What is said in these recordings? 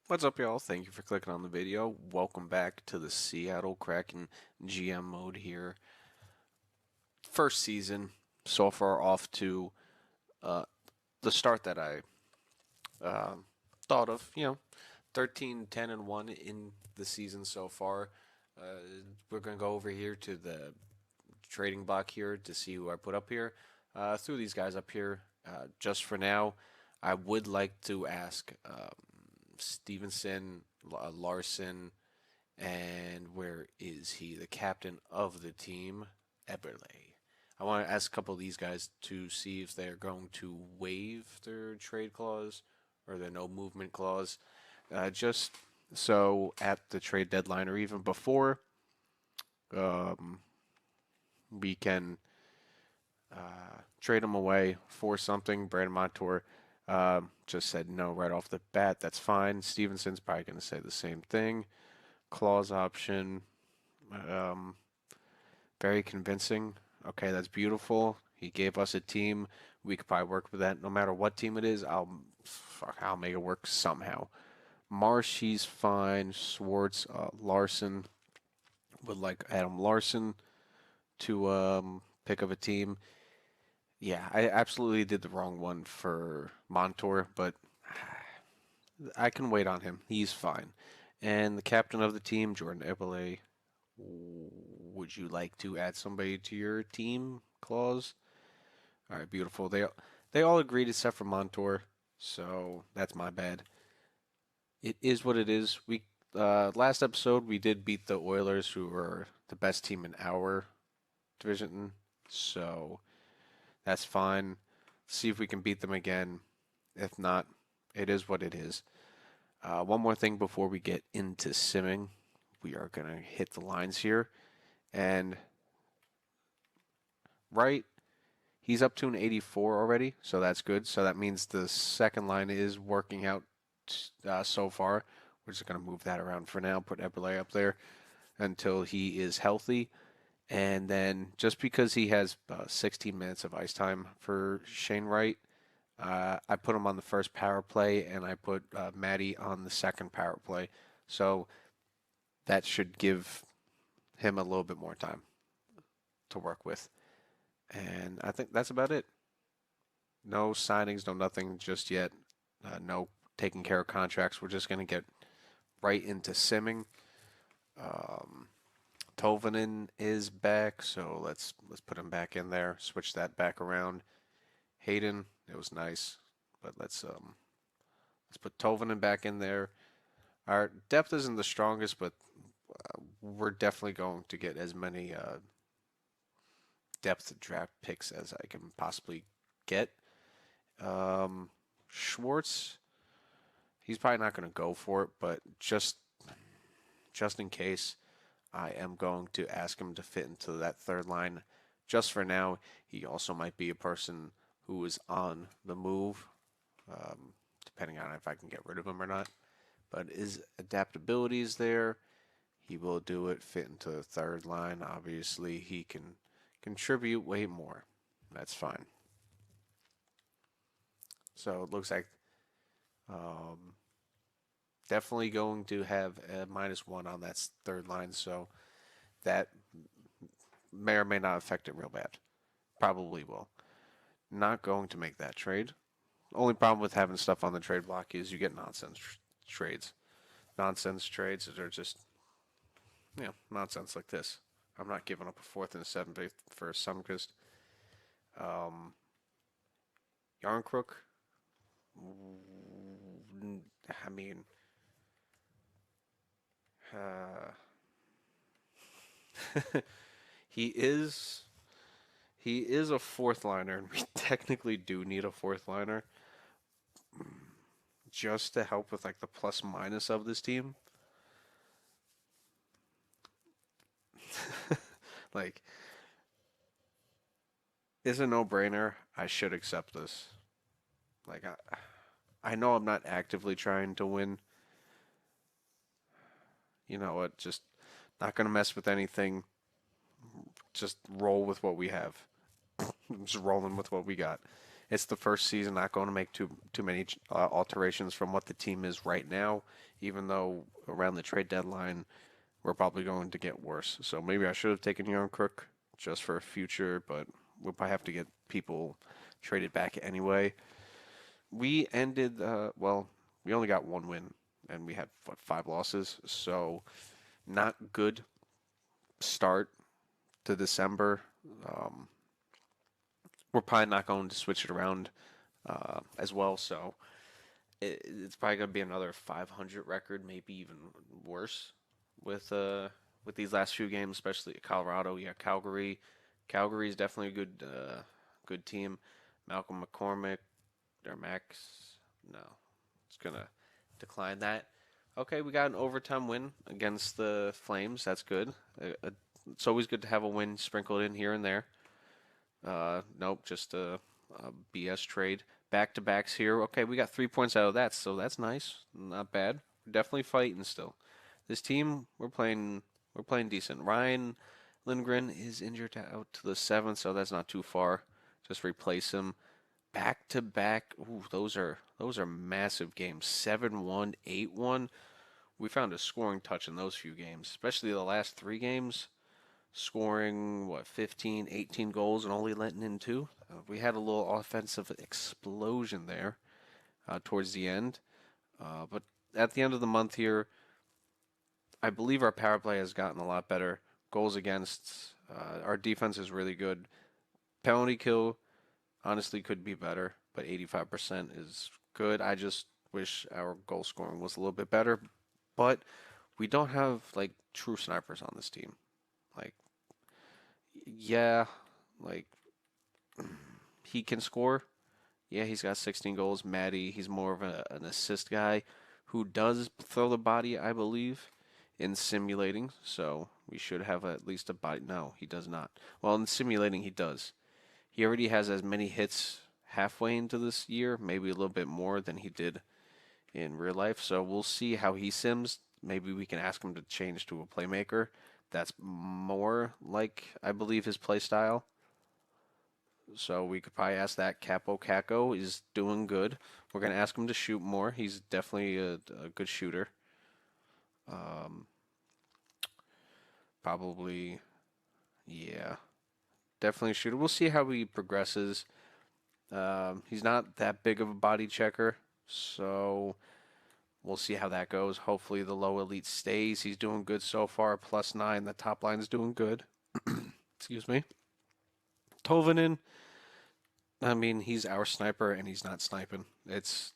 What's up, y'all? Thank you for clicking on the video. Welcome back to the Seattle Kraken GM mode here. First season, so far off to uh, the start that I thought of. 13, 10, and 1 in the season so far. We're going to go over here to the trading block here to see who I put up here. Threw these guys up here just for now. I would like to ask Stevenson, Larson, and where is he? The captain of the team, Eberle. I want to ask a couple of these guys to see if they're going to waive their trade clause or their no movement clause. Just so at the trade deadline or even before, um, we can trade them away for something. Brandon Montour just said no right off the bat. That's fine. Stevenson's probably going to say the same thing. Clause option, um, very convincing. Okay, that's beautiful. He gave us a team. We could probably work with that. No matter what team it is, I'll make it work somehow. Marsh, he's fine. Schwartz, Larson would like Adam Larson to pick up a team. Yeah, I absolutely did the wrong one for Montour, but I can wait on him. He's fine. And the captain of the team, Jordan Eberle, would you like to add somebody to your team clause? All right, beautiful. They all agreed except for Montour, so that's my bad. It is what it is. We last episode we did beat the Oilers, who were the best team in our division, so that's fine. See if we can beat them again. If not, it is what it is. One more thing before we get into simming, we are gonna hit the lines here, and right, he's up to an 84 already, so that's good. So that means the second line is working out so far. We're just gonna move that around for now. Put Eberle up there until he is healthy. And then just because he has 16 minutes of ice time for Shane Wright, I put him on the first power play, and I put Maddie on the second power play. So that should give him a little bit more time to work with. And I think that's about it. No signings, no nothing just yet. No taking care of contracts. We're just going to get right into simming. Um, Tolvanen is back, so let's put him back in there. Switch that back around. Hayden, it was nice, but let's put Tolvanen back in there. Our depth isn't the strongest, but we're definitely going to get as many depth draft picks as I can possibly get. Schwartz, he's probably not going to go for it, but just in case, I am going to ask him to fit into that third line just for now. He also might be a person who is on the move, depending on if I can get rid of him or not. But his adaptability is there. He will do it, fit into the third line. Obviously, he can contribute way more. That's fine. So it looks like um, definitely going to have a -1 on that third line. So that may or may not affect it real bad. Probably will. Not going to make that trade. Only problem with having stuff on the trade block is you get nonsense trades. Nonsense trades that are just, nonsense like this. I'm not giving up a fourth and a seventh for Sumquist. Um, Yarncrook, I mean, uh, he is he is a fourth liner, and we technically do need a fourth liner just to help with like the plus minus of this team. Like, it's a no-brainer. I should accept this. Like, I know I'm not actively trying to win. You know what? Just not gonna mess with anything. Just roll with what we have. Just rolling with what we got. It's the first season. Not going to make too many alterations from what the team is right now. Even though around the trade deadline, we're probably going to get worse. So maybe I should have taken Young Crook just for a future, but we'll probably have to get people traded back anyway. We ended we only got one win, and we had what, 5 losses. So not good start to December. Um, we're probably not going to switch it around as well. So it's probably going to be another 500 record, maybe even worse with these last few games, especially Colorado. Yeah, Calgary. Calgary is definitely a good team. Malcolm McCormick or Max. No, it's gonna decline that. Okay, we got an overtime win against the Flames. That's good. It's always good to have a win sprinkled in here and there. Nope, just a BS trade. Back to backs here. Okay, we got 3 points out of that, so that's nice. Not bad. We're definitely fighting still. This team, we're playing decent. Ryan Lindgren is injured out to the 7th, so that's not too far. Just replace him. Back to back. Ooh, those are massive games. 7-1, 8-1. We found a scoring touch in those few games, especially the last 3 games. Scoring, 15, 18 goals and only letting in 2. We had a little offensive explosion there towards the end. But at the end of the month here, I believe our power play has gotten a lot better. Goals against, our defense is really good. Penalty kill, honestly, could be better, but 85% is good. I just wish our goal scoring was a little bit better. But we don't have, like, true snipers on this team. Like, yeah, like, he can score. Yeah, he's got 16 goals. Maddie, he's more of an assist guy who does throw the body, I believe, in simulating. So we should have at least a body. No, he does not. Well, in simulating, he does. He already has as many hits halfway into this year, maybe a little bit more than he did in real life. So we'll see how he sims. Maybe we can ask him to change to a playmaker. That's more like, I believe, his play style. So we could probably ask that. Capo Caco is doing good. We're going to ask him to shoot more. He's definitely a good shooter. Um, Probably, yeah, definitely a shooter. We'll see how he progresses. He's not that big of a body checker, so we'll see how that goes. Hopefully, the low elite stays. He's doing good so far. +9. The top line is doing good. Excuse me. Tovanin, I mean, he's our sniper, and he's not sniping. It's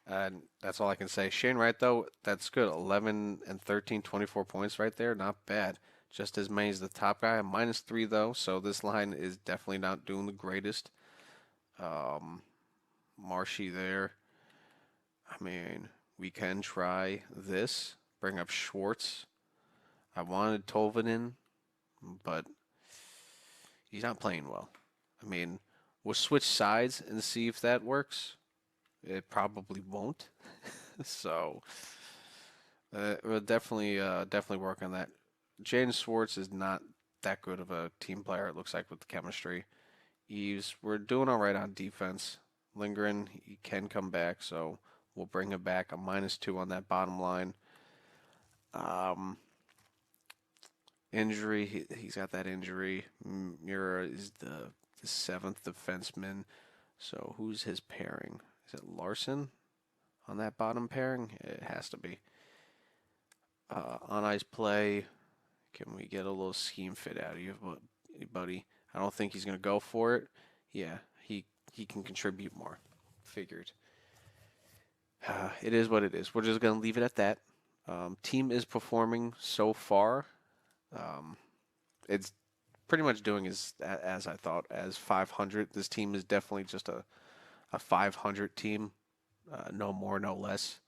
and that's all I can say. Shane Wright, though, that's good. 11 and 13, 24 points right there. Not bad. Just as many as the top guy. -3, though, so this line is definitely not doing the greatest. Marshy there. I mean, we can try this. Bring up Schwartz. I wanted Tolvanen, but he's not playing well. I mean, we'll switch sides and see if that works. It probably won't. So we'll definitely work on that. Jaden Schwartz is not that good of a team player. It looks like with the chemistry. We're doing all right on defense. Lindgren, he can come back, so we'll bring him back. A -2 on that bottom line. Injury, he's got that injury. Mura is the 7th defenseman. So who's his pairing? Is it Larson on that bottom pairing? It has to be. On ice play, can we get a little scheme fit out of you, buddy? I don't think he's going to go for it. Yeah, he can contribute more. Figured. It is what it is. We're just going to leave it at that. Team is performing so far. It's pretty much doing as I thought. As 500, this team is definitely just a 500 team, no more, no less.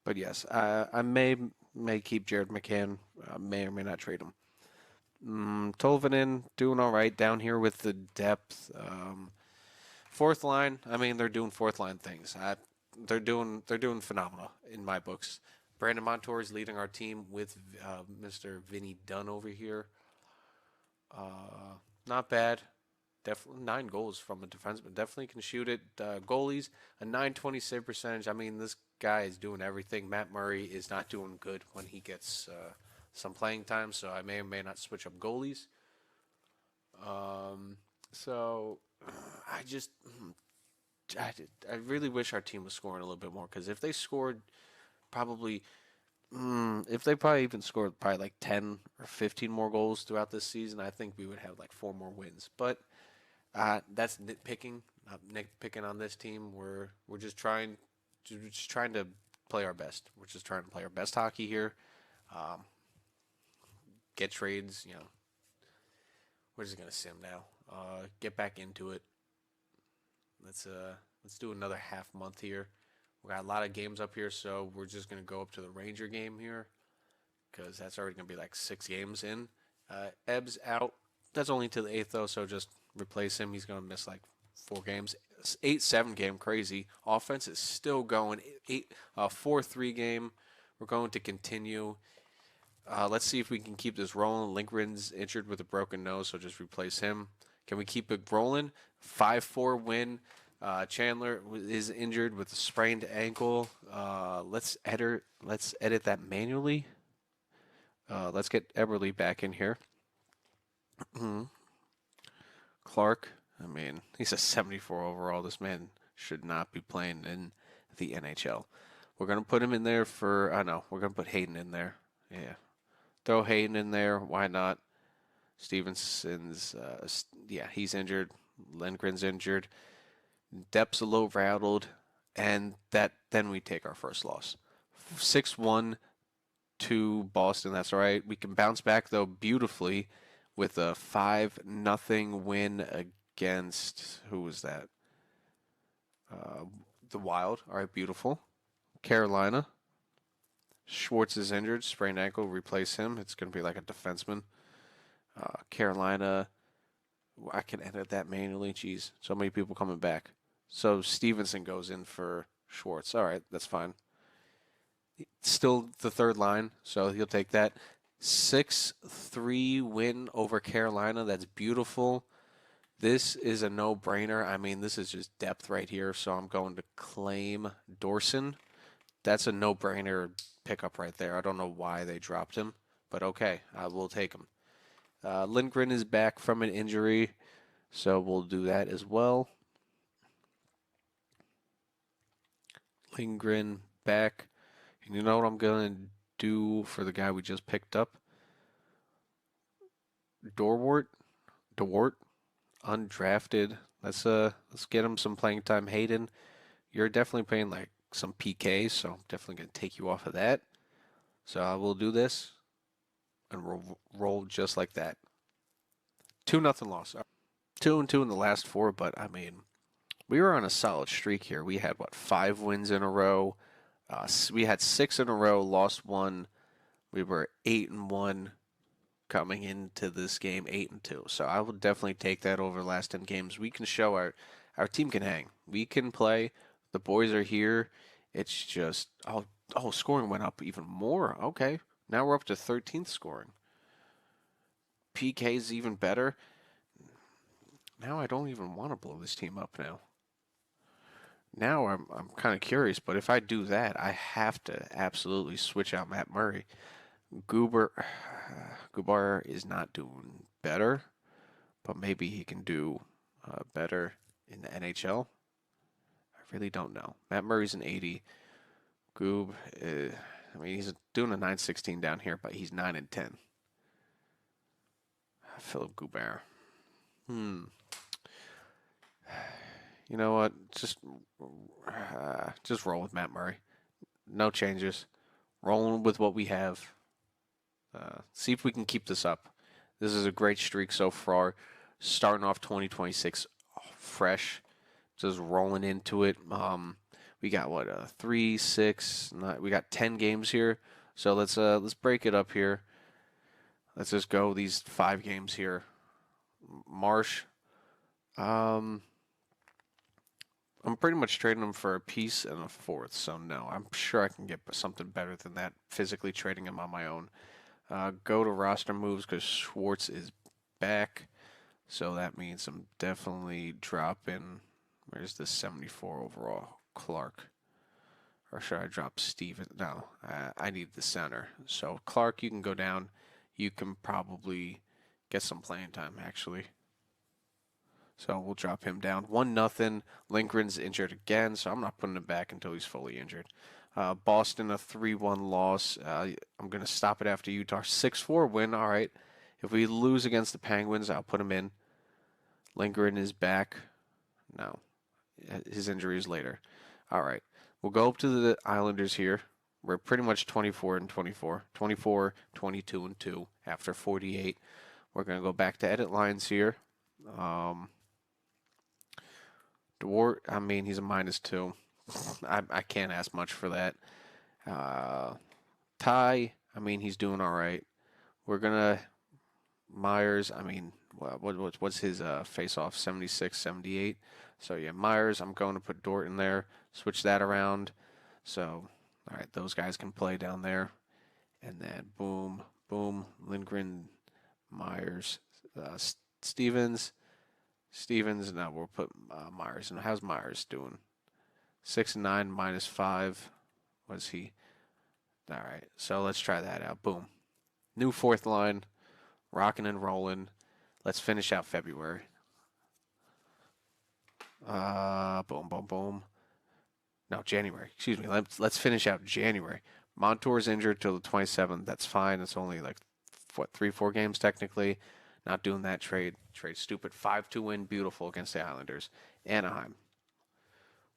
But yes, I may keep Jared McCann, may or may not trade him. Tolvanen doing all right down here with the depth. Fourth line, I mean they're doing fourth line things. They're doing phenomenal in my books. Brandon Montour is leading our team with Mr. Vinny Dunn over here. Not bad. definitely 9 goals from a defenseman. Definitely can shoot it. Goalies, a 920 save percentage. I mean, this guy is doing everything. Matt Murray is not doing good when he gets some playing time, so I may or may not switch up goalies. So I just I really wish our team was scoring a little bit more because if they scored probably if they probably even scored probably like 10 or 15 more goals throughout this season, I think we would have like 4 more wins. But that's nitpicking, not nitpicking on this team. We're just trying to play our best. We're just trying to play our best hockey here. Um, get trades, we're just gonna sim now. Get back into it. Let's do another half month here. We got a lot of games up here, so we're just gonna go up to the Ranger game here because that's already gonna be like 6 games in. Ebbs out. That's only to the eighth though, so just replace him. He's gonna miss like 4 games. 8-7 game, crazy. Offense is still going. 4-3 game. We're going to continue. Let's see if we can keep this rolling. Lindgren's injured with a broken nose, so just replace him. Can we keep it rolling? 5-4 win. Chandler is injured with a sprained ankle. Let's edit that manually. Let's get Eberle back in here. Clark, I mean, he's a 74 overall. This man should not be playing in the NHL. We're going to put him in there for, I know, we're going to put Hayden in there. Yeah. Throw Hayden in there. Why not? Stevenson's, he's injured. Lindgren's injured. Depth's a little rattled. And then we take our first loss. 6-1 to Boston. That's all right. We can bounce back, though, beautifully with a 5-0 win against, who was that? The Wild. All right, beautiful. Carolina. Schwartz is injured, sprained ankle. Replace him. It's going to be like a defenseman. Carolina. I can edit that manually. Jeez, so many people coming back. So Stevenson goes in for Schwartz. All right, that's fine. Still the third line, so he'll take that. 6-3 win over Carolina. That's beautiful. This is a no-brainer. I mean, this is just depth right here, so I'm going to claim Dorson. That's a no-brainer pickup right there. I don't know why they dropped him, but okay, I will take him. Lindgren is back from an injury, so we'll do that as well. Lindgren back. And you know what I'm going to do for the guy we just picked up? DeWart, undrafted. Let's get him some playing time. Hayden, you're definitely playing like some PK, so I'm definitely going to take you off of that. So I will do this and roll just like that. 2-0 loss. 2-2 in the last 4, but I mean, we were on a solid streak here. We had 5 wins in a row. We had 6 in a row, lost 1. We were 8-1 coming into this game, 8-2. So I will definitely take that over the last 10 games. We can show our team can hang. We can play. The boys are here. It's just scoring went up even more. Okay, now we're up to 13th scoring. PK's even better. Now I don't even want to blow this team up now. Now I'm kind of curious, but if I do that, I have to absolutely switch out Matt Murray. Gubar is not doing better, but maybe he can do better in the NHL. I really don't know. Matt Murray's an 80. Goob, he's doing a 916 down here, but he's 9-10. Philip Gubar. You know what? Just roll with Matt Murray. No changes. Rolling with what we have. See if we can keep this up. This is a great streak so far. Starting off 2026 fresh. Just rolling into it. We got 3, 6, 9. We got 10 games here. So let's break it up here. Let's just go these 5 games here. Marsh. I'm pretty much trading him for a piece and a fourth, so no, I'm sure I can get something better than that, physically trading him on my own. Go to roster moves because Schwartz is back So that means I'm definitely dropping. Where's the 74 overall? Clark. Or should I drop Steven? No, I need the center. So Clark, you can go down. You can probably get some playing time, actually. So we'll drop him down. 1-0. Lindgren's injured again, so I'm not putting him back until he's fully injured. Boston, a 3-1 loss. I'm going to stop it after Utah. 6-4 win. All right. If we lose against the Penguins, I'll put him in. Lindgren is back. No. His injury is later. All right. We'll go up to the Islanders here. We're pretty much 24 and 24. 24, 22 and 2 after 48. We're going to go back to edit lines here. Dwart, I mean, he's a -2. I can't ask much for that. Ty, I mean, he's doing all right. We're gonna Myers. I mean, what's his face-off? 76, 78. So yeah, Myers. I'm going to put Dort in there. Switch that around. So all right, those guys can play down there. And then boom, boom, Lindgren, Myers, Stevens. Stevens, no, we'll put Myers. And how's Myers doing? 6-9 -5. Was he? All right, so let's try that out. Boom. New fourth line, rocking and rolling. Let's finish out February. Boom, boom, boom. No, January. Excuse me. Let's finish out January. Montour's injured till the 27th. That's fine. It's only like what 3-4 games technically. Not doing that trade. Trade stupid. 5-2 win. Beautiful against the Islanders. Anaheim.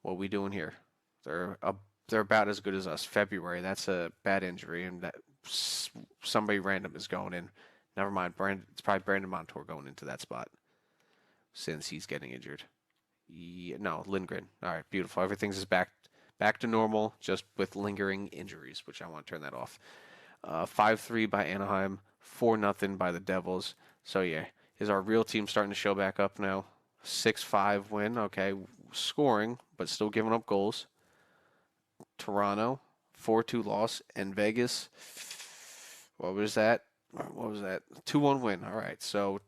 What are we doing here? They're about as good as us. February. That's a bad injury, and that somebody random is going in. Never mind. It's probably Brandon Montour going into that spot since he's getting injured. Yeah, no, Lindgren. All right, beautiful. Everything's is back to normal, just with lingering injuries, which I want to turn that off. 5-3 by Anaheim, 4-0 by the Devils. So yeah, is our real team starting to show back up now? 6-5 win. Okay, scoring, but still giving up goals. Toronto, 4-2 loss, and Vegas. What was that? 2-1 win. All right, so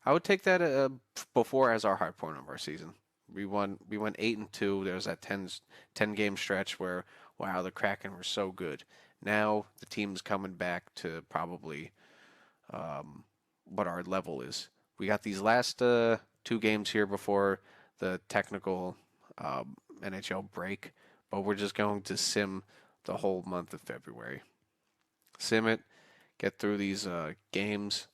I would take that before as our high point of our season. We went 8-2. There was that 10 game stretch where wow, the Kraken were so good. Now the team's coming back to probably what our level is. We got these last 2 games here before the technical NHL break, but we're just going to sim the whole month of February. Sim it, get through these games,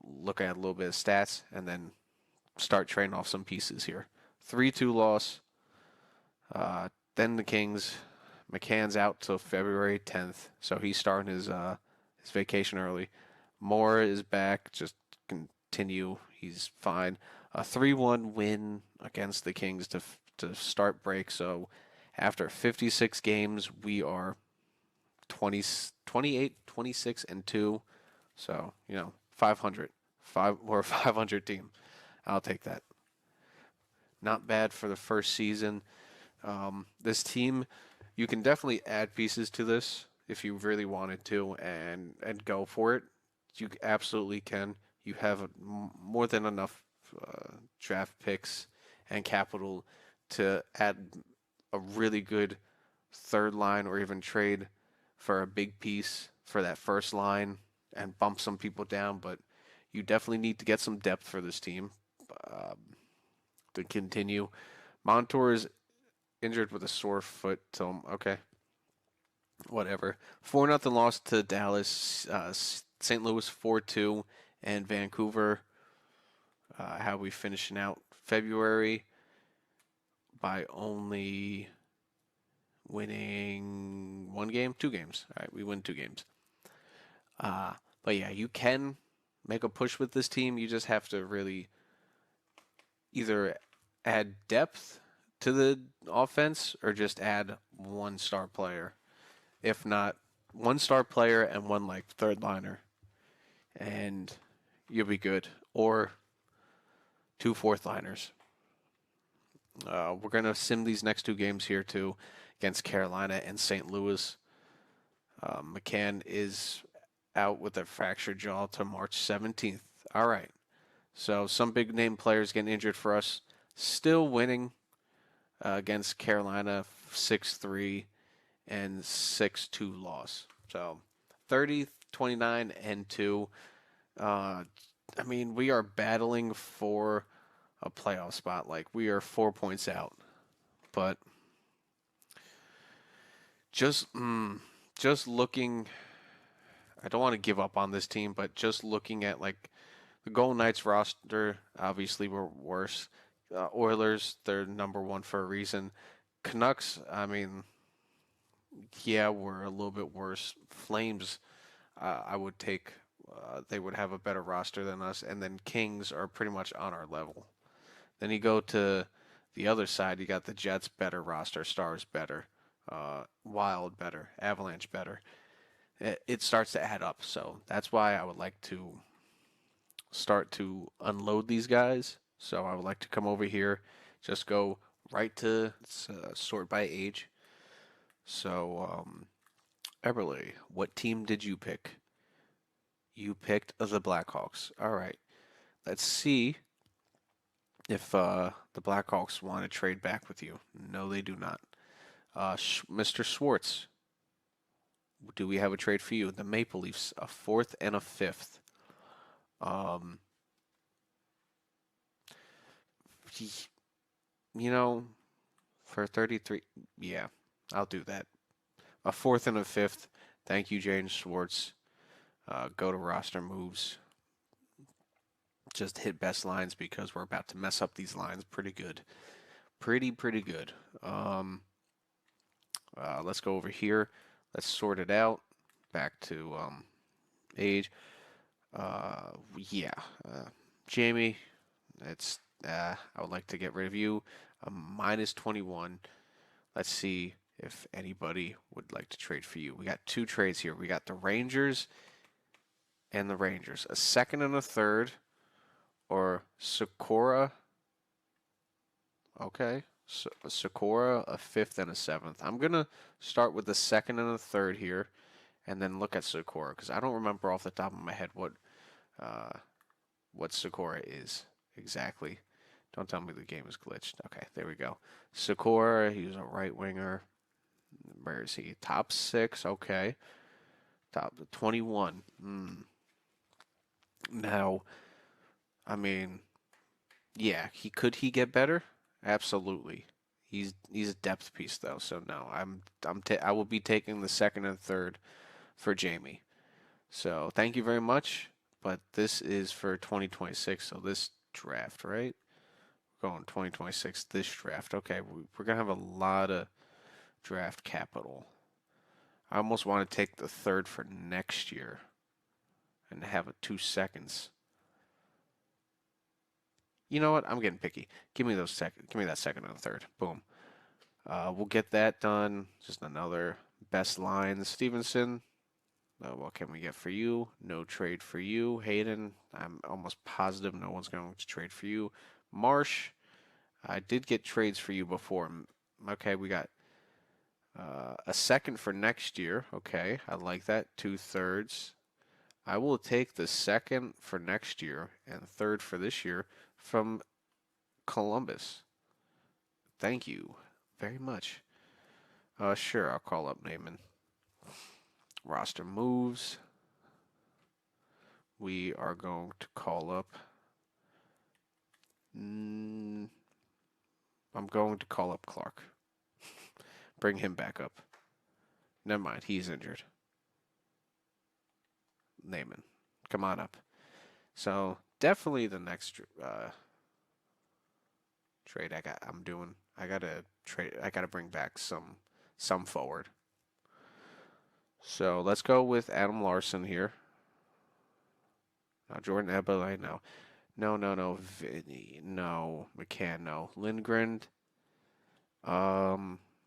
look at a little bit of stats, and then start trading off some pieces here. 3-2 loss. Then the Kings. McCann's out till February 10th, so he's starting his vacation early. Moore is back. Just continue. He's fine. A 3-1 win against the Kings to start break. So after 56 games, we are 28, 26, and 2. So, 500. We're a 500 team. I'll take that. Not bad for the first season. This team, you can definitely add pieces to this if you really wanted to and go for it. You absolutely can. You have more than enough draft picks and capital to add a really good third line or even trade for a big piece for that first line and bump some people down. But you definitely need to get some depth for this team to continue. Montour is injured with a sore foot, so okay, whatever. 4-0 loss to Dallas. St. Louis 4-2, and Vancouver. How are we finishing out February? By only winning 1 game, 2 games. All right, we win 2 games. But yeah, you can make a push with this team. You just have to really either add depth to the offense or just add 1 star player. If not, 1 star player and 1 like third liner, and you'll be good. Or 2 fourth liners. We're gonna sim these next 2 games here too, against Carolina and St. Louis. McCann is out with a fractured jaw to March 17th. All right. So some big name players getting injured for us. Still winning against Carolina 6-3 and 6-2 loss. So 30, 29, and 2. Uh, I mean, we are battling for a playoff spot. Like, we are 4 points out. But just just looking, I don't want to give up on this team, but just looking at like the Golden Knights roster, obviously we're worse. Oilers, they're number one for a reason. Canucks, I mean, yeah, we're a little bit worse. Flames, I would take. They would have a better roster than us, and then Kings are pretty much on our level. Then you go to the other side. You got the Jets, better roster. Stars, better. Wild, better. Avalanche, better. It starts to add up. So that's why I would like to start to unload these guys. So I would like to come over here, just go right to sort by age. So, Eberle, what team did you pick? You picked the Blackhawks. All right. Let's see if the Blackhawks want to trade back with you. No, they do not. Mr. Schwartz, do we have a trade for you? The Maple Leafs, a fourth and a fifth. Um, you know, for 33, yeah, I'll do that. A fourth and a fifth. Thank you, James Schwartz. Go to roster moves. Just hit best lines because we're about to mess up these lines pretty good. Pretty good. Let's go over here. Let's sort it out. Back to age. Yeah. Jamie, it's. I would like to get rid of you. Minus 21. Let's see if anybody would like to trade for you. We got two trades here. We got the Rangers and the Rangers. A second and a third, or Sakura. Okay. So Sakura, a fifth and a seventh. I'm going to start with the second and the third here and then look at Sakura because I don't remember off the top of my head uh, what Sakura is exactly. Don't tell me the game is glitched. Okay, there we go. Sakura, he's a right winger. Where is he? Top 6. Okay. Top 21. Now, I mean, yeah, he get better? Absolutely. He's a depth piece though, so no, I will be taking the second and third for Jamie. So thank you very much. But this is for 2026, so this draft, right? We're going 2026 this draft. Okay, we're gonna have a lot of draft capital. I almost want to take the third for next year and have it 2 seconds. You know what? I'm getting picky. Give me those second. Give me that second and third. Boom. We'll get that done. Just another best lines. Stevenson. What can we get for you? No trade for you. Hayden. I'm almost positive no one's going to trade for you. Marsh. I did get trades for you before. Okay, we got a second for next year. Okay, I like that. 2/3. I will take the second for next year and third for this year from Columbus. Thank you very much. Sure, I'll call up Naaman. Roster moves. We are going to call up. I'm going to call up Clark. Bring him back up. Never mind, he's injured. Naaman, come on up. So definitely the next trade I'm doing. I gotta trade. I gotta bring back some forward. So let's go with Adam Larson here. Now Jordan Eberle, no. No. Vinny, no. McCann, no. Lindgren,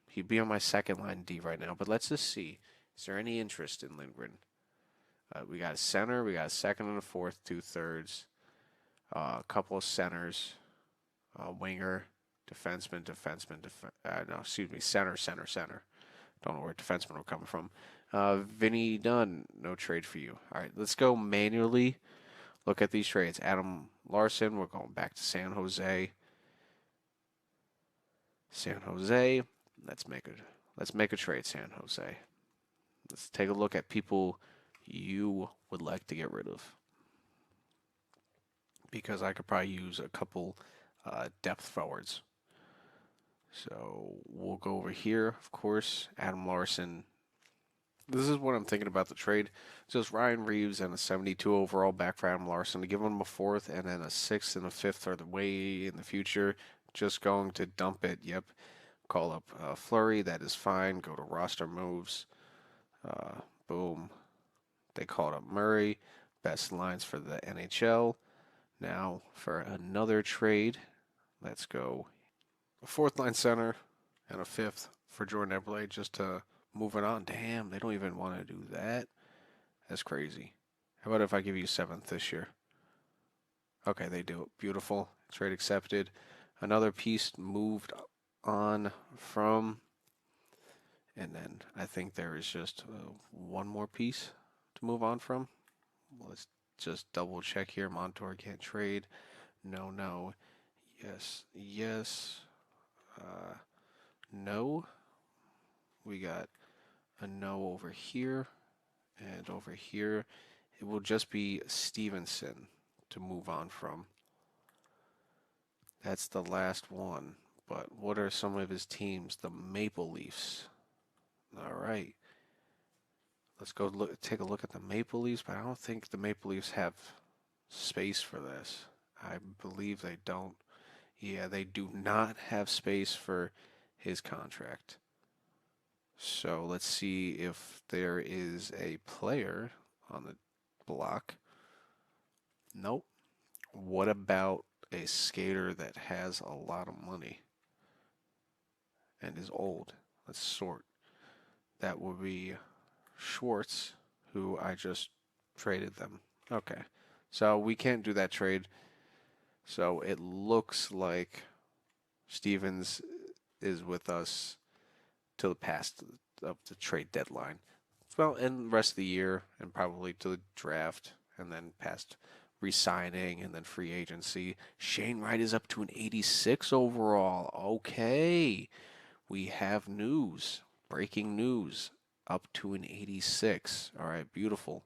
he'd be on my second line D right now, but let's just see. Is there any interest in Lindgren? We got a center, we got a second and a fourth, 2/3, a couple of centers, winger, defenseman, no, excuse me, center. Don't know where defensemen are coming from. Vinny Dunn, no trade for you. All right, let's go manually Look at these trades. Adam Larson, we're going back to San Jose. San Jose. Let's make a trade, San Jose. Let's take a look at people you would like to get rid of. Because I could probably use a couple depth forwards. So we'll go over here, of course. Adam Larson. This is what I'm thinking about the trade. Just Ryan Reeves and a 72 overall back for Adam Larson to give him a fourth and then a sixth and a fifth are the way in the future. Just going to dump it. Yep. Call up Flurry. That is fine. Go to roster moves. Boom. They called up Murray. Best lines for the NHL. Now for another trade. Let's go a fourth line center and a fifth for Jordan Eberle just to move it on. Damn, they don't even want to do that. That's crazy. How about if I give you seventh this year? Okay, they do it. Beautiful. Trade accepted. Another piece moved on from. And then I think there is just one more piece to move on from. Let's just double check here. Montour can't trade. No, no. Yes, yes. No. We got a no over here and over here. It will just be Stevenson to move on from. That's the last one. But what are some of his teams? The Maple Leafs. All right. Let's go take a look at the Maple Leafs, but I don't think the Maple Leafs have space for this. I believe they don't. Yeah, they do not have space for his contract. So let's see if there is a player on the block. Nope. What about a skater that has a lot of money and is old? Let's sort. That would be Schwartz, who I just traded them. Okay. So we can't do that trade. So it looks like Stevens is with us till the past of the trade deadline. Well, and the rest of the year, and probably to the draft, and then past re-signing, and then free agency. Shane Wright is up to an 86 overall. Okay, we have news, breaking news, up to an 86. All right, beautiful.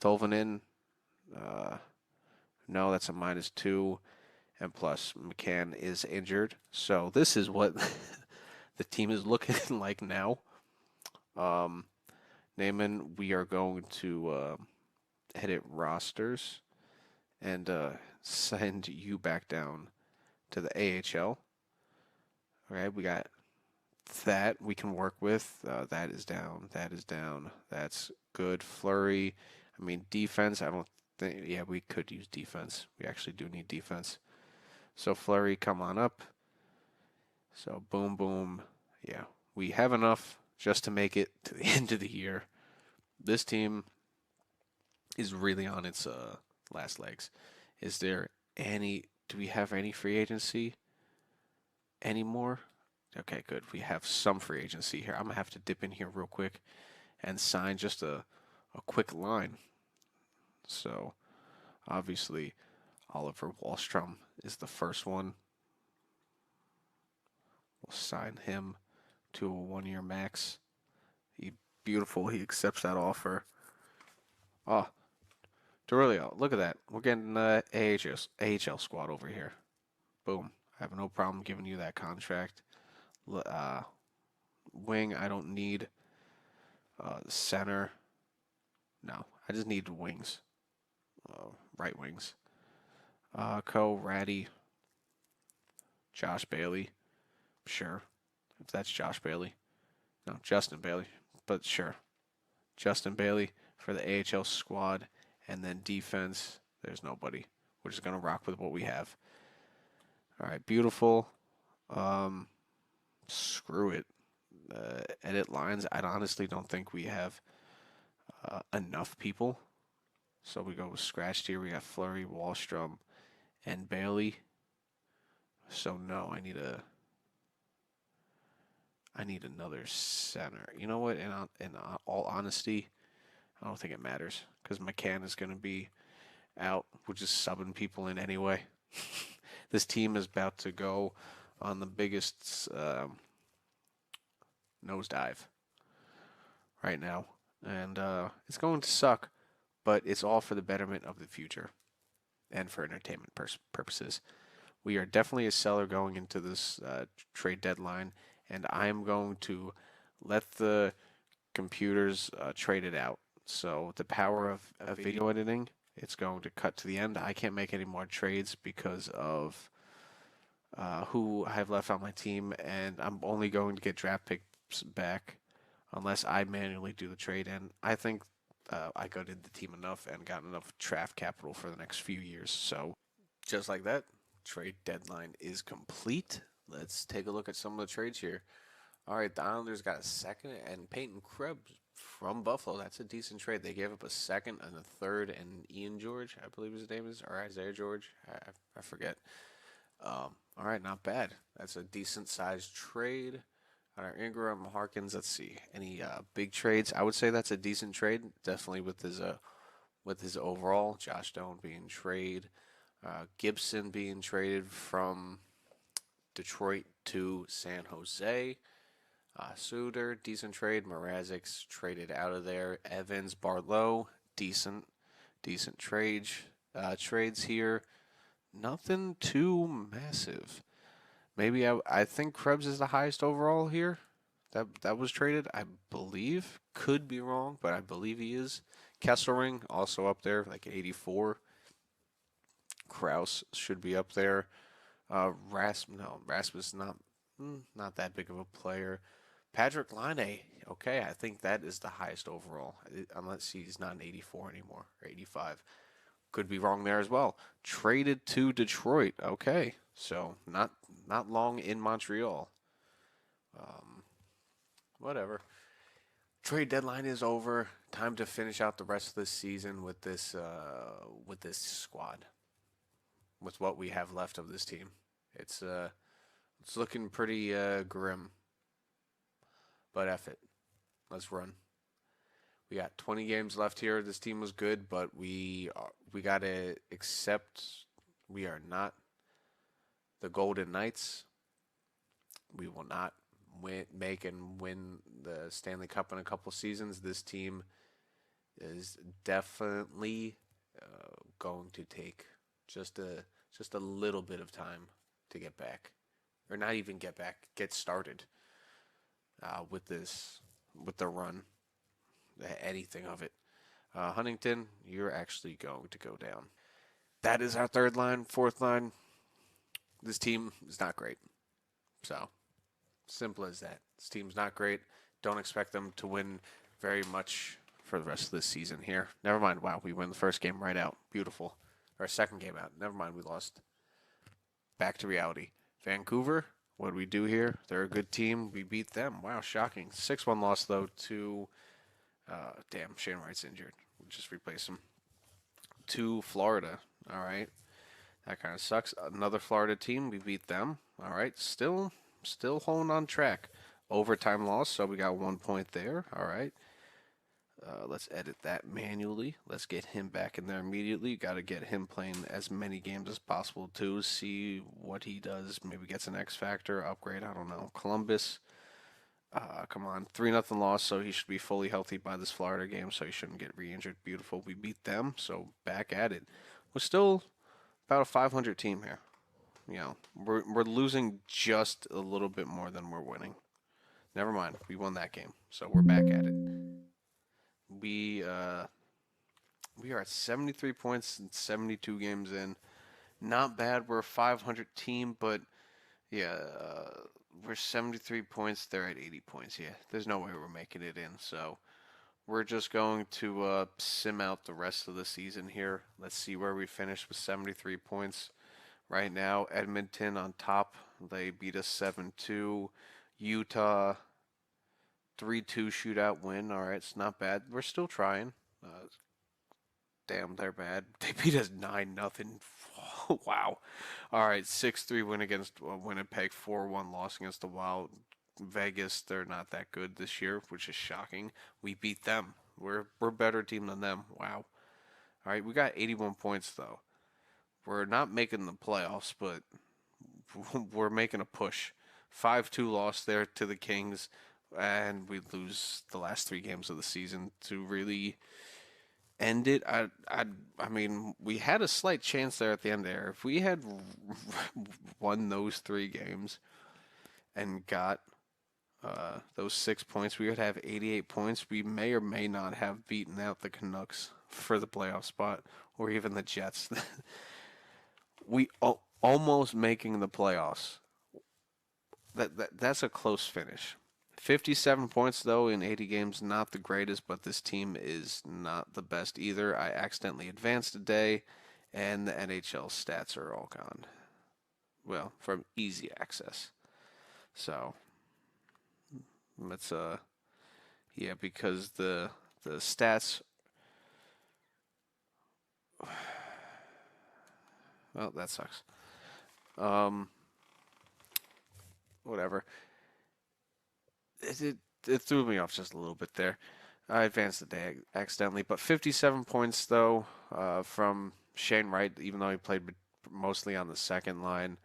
Tolvanen, no, that's a -2, and plus McCann is injured. So this is what the team is looking like now. Naaman, we are going to edit rosters and send you back down to the AHL. All right, we got that we can work with. That is down. That is down. That's good. Flurry. I mean, defense. I don't think. Yeah, we could use defense. We actually do need defense. So Flurry, come on up. So boom, boom. Yeah, we have enough just to make it to the end of the year. This team is really on its last legs. Is there any? Do we have any free agency anymore? Okay, good. We have some free agency here. I'm gonna have to dip in here real quick and sign just a quick line. So obviously Oliver Wahlstrom is the first one. We'll sign him to a 1-year max. Beautiful. He accepts that offer. Oh, Derulio, look at that. We're getting the AHL squad over here. Boom. I have no problem giving you that contract. Wing, I don't need. Center, no. I just need wings. Right wings. Ratty, Josh Bailey. Sure. If that's Josh Bailey. No, Justin Bailey. But sure. Justin Bailey for the AHL squad. And then defense, there's nobody. We're just going to rock with what we have. All right, beautiful. Screw it. Edit lines. I honestly don't think we have enough people. So we go with scratched here. We got Flurry, Wallstrom, and Bailey. So no, I need another center. You know what? In all honesty, I don't think it matters because McCann is going to be out. We're just subbing people in anyway. This team is about to go on the biggest nosedive right now, and it's going to suck, but it's all for the betterment of the future and for entertainment purposes. We are definitely a seller going into this trade deadline, and I'm going to let the computers trade it out. So the power of video editing, it's going to cut to the end. I can't make any more trades because of who I've left on my team, and I'm only going to get draft picks back unless I manually do the trade. And I think I gutted the team enough and got enough draft capital for the next few years. So just like that, trade deadline is complete. Let's take a look at some of the trades here. All right, the Islanders got a second and Peyton Krebs from Buffalo. That's a decent trade. They gave up a second and a third and Ian George, I believe his name is, or Isaiah George. I forget. All right, not bad. That's a decent sized trade. On our Ingram Harkins, let's see. Any big trades? I would say that's a decent trade. Definitely with his overall. Josh Doan being traded. Gibson being traded from Detroit to San Jose. Suter, decent trade. Mrazek's traded out of there. Evans, Barlow, decent trades here. Nothing too massive. Maybe I think Krebs is the highest overall here. That was traded, I believe. Could be wrong, but I believe he is. Kesselring also up there, like 84. Kraus should be up there. Rasmus not that big of a player. Patrick Laine, okay, I think that is the highest overall, unless he's not an 84 anymore or 85. Could be wrong there as well. Traded to Detroit, okay, so not long in Montreal. Whatever. Trade deadline is over. Time to finish out the rest of the season with this squad, with what we have left of this team. It's looking pretty grim. But F it. Let's run. We got 20 games left here. This team was good, but we gotta accept we are not the Golden Knights. We will not make and win the Stanley Cup in a couple seasons. This team is definitely going to take just a little bit of time to get back, or not even get back, get started with the run, anything of it. Huntington, you're actually going to go down. That is our third line, fourth line. This team is not great. So, simple as that. This team's not great. Don't expect them to win very much for the rest of this season here. Never mind. Wow, we win the first game right out. Beautiful. Our second game out. Never mind, we lost. Back to reality. Vancouver, what do we do here? They're a good team. We beat them. Wow, shocking. 6-1 loss, though, to... damn, Shane Wright's injured. We'll just replace him. To Florida. All right. That kind of sucks. Another Florida team. We beat them. All right. Still holding on track. Overtime loss, so we got 1 point there. All right. Let's edit that manually. Let's get him back in there immediately. Got to get him playing as many games as possible, too. See what he does. Maybe gets an X Factor upgrade. I don't know. Columbus. Come on. 3-0 loss, so he should be fully healthy by this Florida game, so he shouldn't get re-injured. Beautiful. We beat them, so back at it. We're still about a 500 team here. You know, we're losing just a little bit more than we're winning. Never mind. We won that game, so we're back at it. We are at 73 points and 72 games in. Not bad. We're a 500 team, but yeah, we're 73 points. They're at 80 points. Yeah, there's no way we're making it in. So we're just going to sim out the rest of the season here. Let's see where we finish with 73 points. Right now, Edmonton on top. They beat us 7-2. Utah 3-2 shootout win. All right, it's not bad. We're still trying. Damn, they're bad. They beat us 9-0. Wow. All right, 6-3 win against Winnipeg. 4-1 loss against the Wild. Vegas, they're not that good this year, which is shocking. We beat them. We're a better team than them. Wow. All right, we got 81 points though. We're not making the playoffs, but we're making a push. 5-2 loss there to the Kings, and we lose the last 3 games of the season to really end it. I mean, we had a slight chance there at the end there. If we had won those 3 games and got those 6 points, we would have 88 points. We may or may not have beaten out the Canucks for the playoff spot, or even the Jets. we almost making the playoffs. That's a close finish. 57 points though in 80 games, not the greatest, but this team is not the best either. I accidentally advanced today, and the NHL stats are all gone. Well, from easy access. So let's yeah, because the stats. Well, that sucks. Um, Whatever. It threw me off just a little bit there. I advanced the day accidentally, but 57 points though from Shane Wright, even though he played mostly on the second line.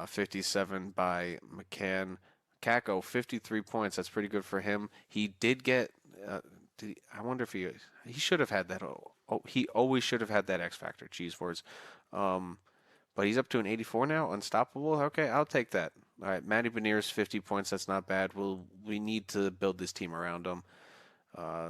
57 by McCann. Kako, 53 points. That's pretty good for him. He did get. I wonder if he should have had that. Oh, he always should have had that X factor. Cheese words. Um, but he's up to an 84 now. Unstoppable. Okay, I'll take that. All right, Matty Beniers, 50 points. That's not bad. We need to build this team around him.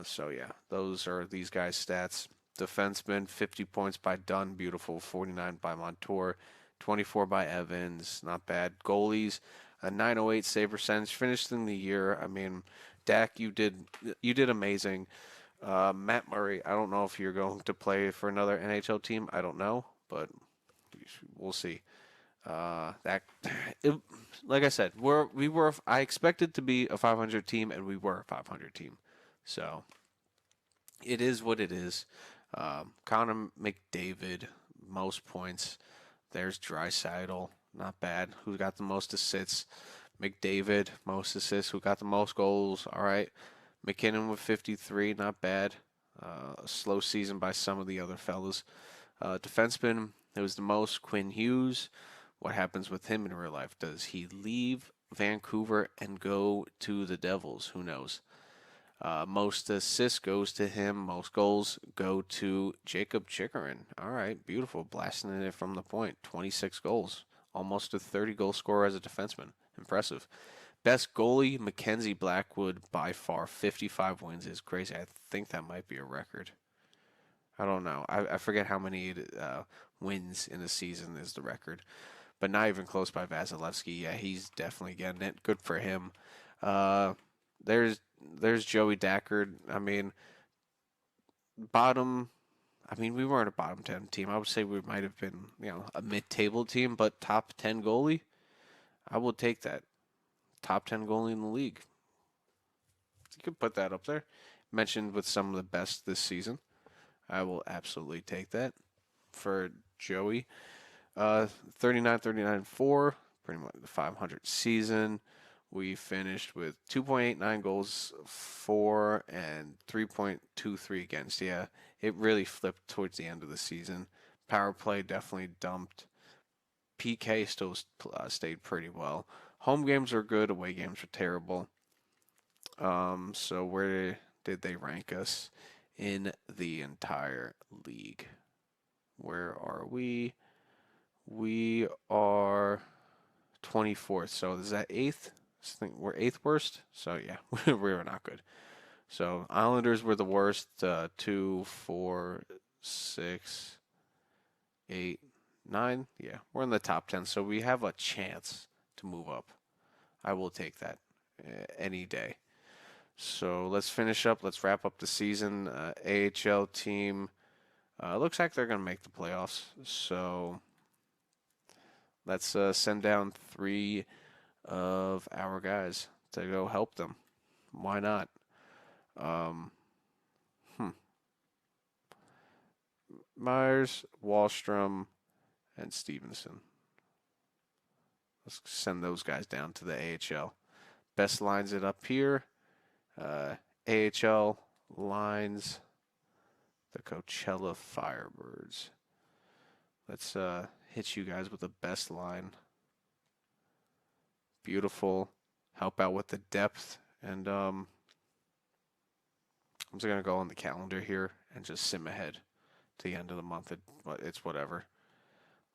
So yeah, those are these guys' stats. Defenseman, 50 points by Dunn, beautiful. 49 by Montour, 24 by Evans, not bad. Goalies, a 908 save percentage, finished in the year. I mean, Dak, you did amazing. Matt Murray, I don't know if you're going to play for another NHL team. I don't know, but we'll see. That, it, like I said, I expected to be a 500 team, and we were a 500 team. So it is what it is. Connor McDavid, most points. There's Draisaitl, not bad. Who got the most assists? McDavid, most assists. Who got the most goals? All right. McKinnon with 53, not bad. A slow season by some of the other fellas. Defenseman, it was the most. Quinn Hughes. What happens with him in real life? Does he leave Vancouver and go to the Devils? Who knows? Most assists goes to him. Most goals go to Jacob Chikrin. All right, beautiful. Blasting it from the point. 26 goals. Almost a 30-goal scorer as a defenseman. Impressive. Best goalie, Mackenzie Blackwood, by far. 55 wins is crazy. I think that might be a record. I don't know. I forget how many wins in a season is the record. But not even close by Vasilevsky. Yeah, he's definitely getting it. Good for him. Uh, there's Joey Dackard. I mean, bottom. I mean, we weren't a bottom 10 team. I would say we might have been, a mid-table team, but top 10 goalie. I will take that. Top 10 goalie in the league. You could put that up there. Mentioned with some of the best this season. I will absolutely take that for Joey. 39, 39, 4. Pretty much the 500 season. We finished with 2.89 goals for and 3.23 against. Yeah, it really flipped towards the end of the season. Power play definitely dumped. PK still stayed pretty well. Home games were good. Away games were terrible. So where did they rank us in the entire league? Where are we? We are 24th. So is that 8th? I think we're 8th worst. So yeah, we were not good. So Islanders were the worst. 2, 4, 6, 8, 9. Yeah, we're in the top 10. So we have a chance to move up. I will take that any day. So let's finish up. Let's wrap up the season. AHL team. Looks like they're going to make the playoffs. So let's send down 3 of our guys to go help them. Why not? Um, Myers, Wallstrom, and Stevenson. Let's send those guys down to the AHL. Best lines it up here. AHL lines The Coachella Firebirds. Let's hit you guys with the best line. Beautiful. Help out with the depth. And I'm just going to go on the calendar here and just sim ahead to the end of the month. It's whatever.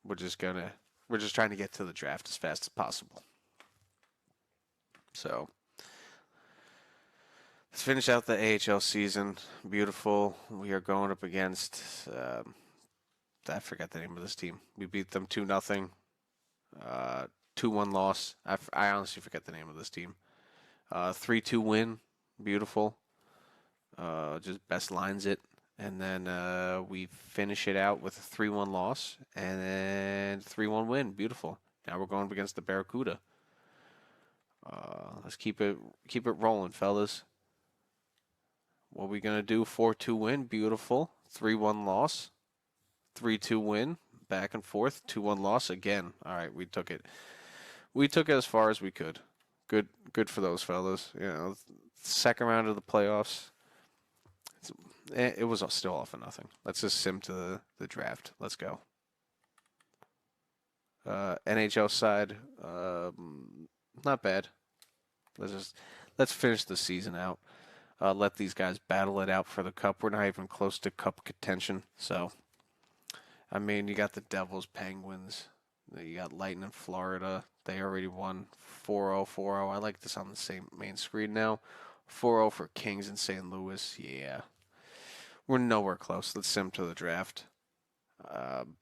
We're just trying to get to the draft as fast as possible. So let's finish out the AHL season. Beautiful. We are going up against. I forgot the name of this team. We beat them 2-0. 2-1 loss. I honestly forget the name of this team. 3-2 win. Beautiful. Just best lines it. And then we finish it out with a 3-1 loss and then 3-1 win. Beautiful. Now we're going up against the Barracuda. Let's keep it rolling, fellas. What are we gonna do? 4-2 win. Beautiful. 3-1 loss. 3-2 win. Back and forth. 2-1 loss again. All right, we took it. We took it as far as we could. Good for those fellas. You know, second round of the playoffs. It was still all for nothing. Let's just sim to the draft. Let's go. NHL side, not bad. Let's finish the season out. Let these guys battle it out for the cup. We're not even close to cup contention. So, I mean, you got the Devils, Penguins. You got Lightning, Florida. They already won 4-0, 4-0. I like this on the same main screen now. 4-0 for Kings in St. Louis. Yeah. We're nowhere close. Let's sim to the draft.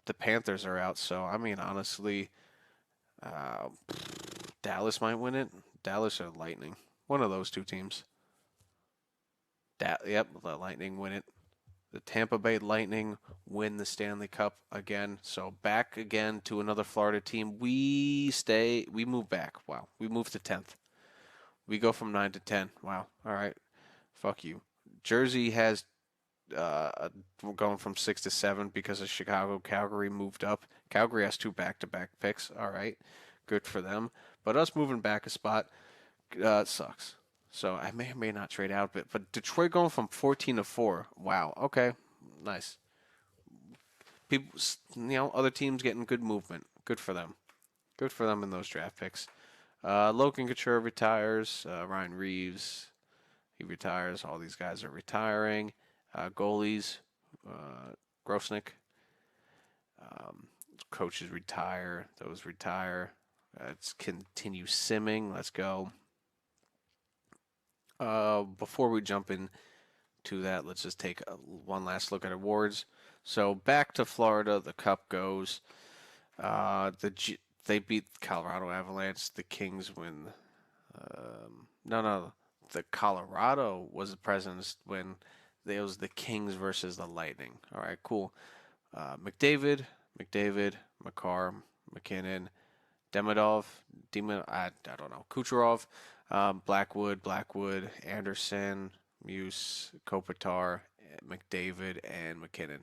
The Panthers are out, so, I mean, honestly, Dallas might win it. Dallas or Lightning. One of those two teams. Yep, the Lightning win it. The Tampa Bay Lightning win the Stanley Cup again. So back again to another Florida team. We move back. Wow. We move to 10th. We go from 9 to 10. Wow. All right. Fuck you. Jersey has we're going from 6 to 7 because of Chicago. Calgary moved up. Calgary has 2 back-to-back picks. All right. Good for them. But us moving back a spot sucks. So I may or may not trade out, but Detroit going from 14 to 4. Wow. Okay. Nice. People, other teams getting good movement. Good for them. Good for them in those draft picks. Logan Couture retires. Ryan Reeves, he retires. All these guys are retiring. Goalies, Grosnick. Coaches retire. Those retire. Let's continue simming. Let's go. Before we jump into that, let's just take one last look at awards. So back to Florida, the Cup goes. They beat Colorado Avalanche. The Kings win. No. The Colorado was the Presidents win. It was the Kings versus the Lightning. All right, cool. McDavid, Makar, McKinnon, Demidov, I don't know, Kucherov, Blackwood, Anderson, Muse, Kopitar, McDavid, and McKinnon.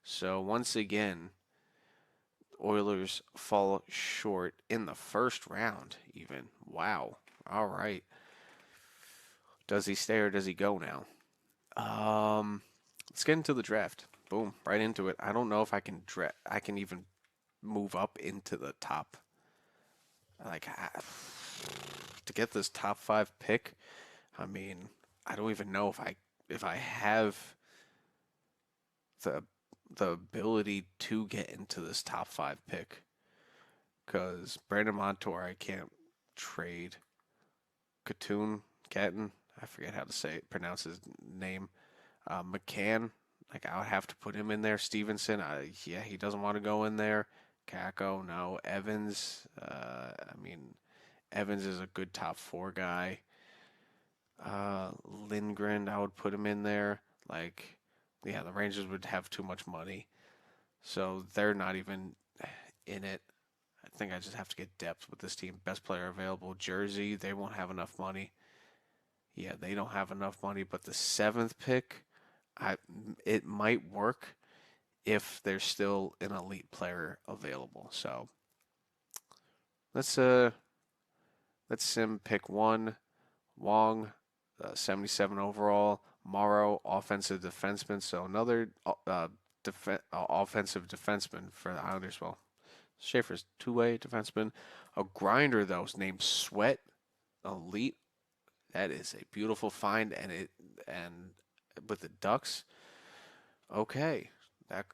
So once again, Oilers fall short in the first round even. Wow. All right. Does he stay or does he go now? Let's get into the draft. Boom, right into it. I don't know if I can even move up into the top. To get this top 5 pick, I mean, I don't even know if I have the ability to get into this top 5 pick. Because Brandon Montour, I can't trade. Catton, I forget how to pronounce his name. McCann, I would have to put him in there. Stevenson, he doesn't want to go in there. Kako, no. Evans, Evans is a good top 4 guy. Lindgren, I would put him in there. The Rangers would have too much money. So they're not even in it. I think I just have to get depth with this team. Best player available. Jersey, they won't have enough money. Yeah, they don't have enough money. But the 7th pick, it might work if there's still an elite player available. So let's sim pick 1. Wong, 77 overall. Morrow, offensive defenseman. So another offensive defenseman for the Islanders. Well, Schaefer's two-way defenseman. A grinder though is named Sweat Elite. That is a beautiful find, and with the Ducks. Okay, that